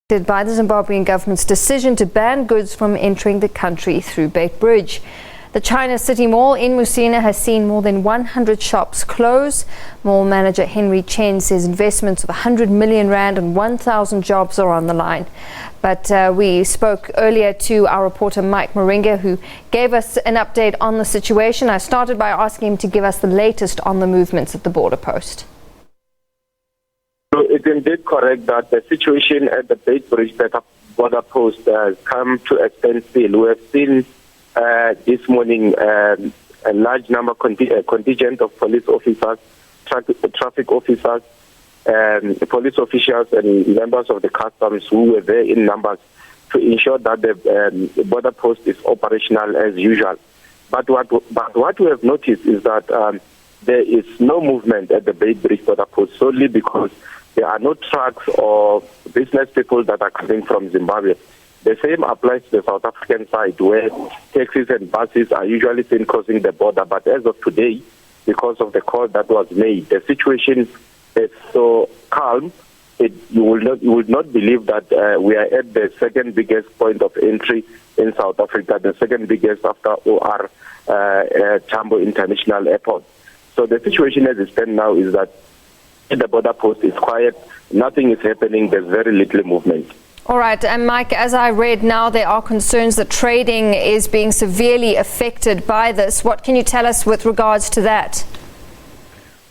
By the Zimbabwean government's decision to ban goods from entering the country through Beit Bridge. The China City Mall in Musina has seen more than 100 shops close. Mall manager Henry Chen says investments of 100 million rand and 1,000 jobs are on the line. But we spoke earlier to our reporter Mike Maringa, who gave us an update on the situation. I started by asking him to give us the latest on the movements at the border post. So it's indeed correct that the situation at the Beit Bridge border post has come to a standstill. We have seen this morning a large number contingent of police officers, traffic officers, police officials and members of the customs who were there in numbers to ensure that the border post is operational as usual. But what we have noticed is that there is no movement at the Beit Bridge border post solely because there are no trucks or business people that are coming from Zimbabwe. The same applies to the South African side, where taxis and buses are usually seen crossing the border. But as of today, because of the call that was made, the situation is so calm. You would not believe that we are at the second biggest point of entry in South Africa, the second biggest after OR Tambo International Airport. So the situation as it stands now is that the border post is quiet, nothing is happening, there's very little movement. All right, and Mike, as I read now, there are concerns that trading is being severely affected by this. What can you tell us with regards to that?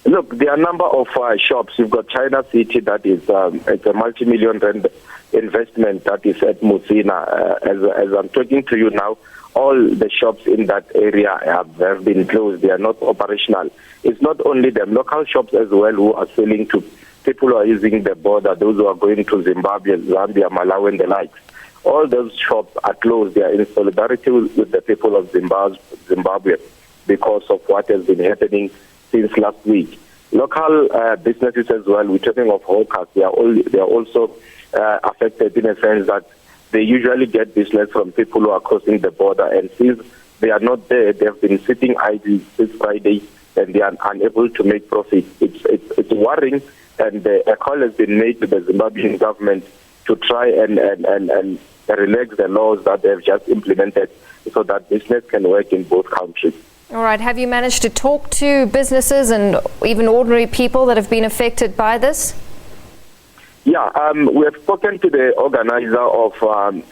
Look, there are a number of shops. You've got China City, that is it's a multi-million rand investment that is at Musina. As I'm talking to you now, all the shops in that area have been closed. They are not operational. It's not only them, local shops as well who are selling to people who are using the border, those who are going to Zimbabwe, Zambia, Malawi and the likes. All those shops are closed. They are in solidarity with the people of Zimbabwe because of what has been happening since last week. Local businesses as well, we're talking of hawkers, they are also affected in a sense that they usually get business from people who are crossing the border, and since they are not there, they have been sitting idle since Friday and they are unable to make profit. It's worrying, and a call has been made to the Zimbabwean government to try and relax the laws that they have just implemented so that business can work in both countries. All right. Have you managed to talk to businesses and even ordinary people that have been affected by this? Yeah, we have spoken to the organizer of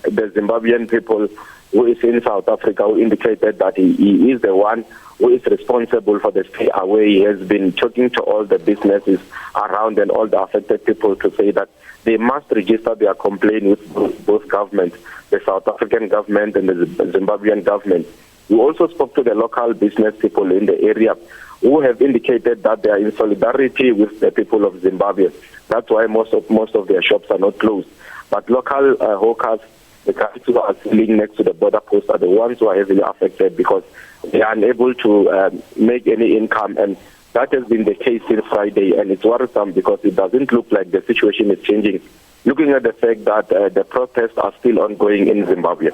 the Zimbabwean people who is in South Africa, who indicated that he is the one who is responsible for the stay away. He has been talking to all the businesses around and all the affected people to say that they must register their complaint with both governments, the South African government and the Zimbabwean government. We also spoke to the local business people in the area who have indicated that they are in solidarity with the people of Zimbabwe. That's why most of their shops are not closed. But local hawkers, the guys who are selling next to the border post, are the ones who are heavily affected because they are unable to make any income. And that has been the case since Friday. And it's worrisome because it doesn't look like the situation is changing, looking at the fact that the protests are still ongoing in Zimbabwe.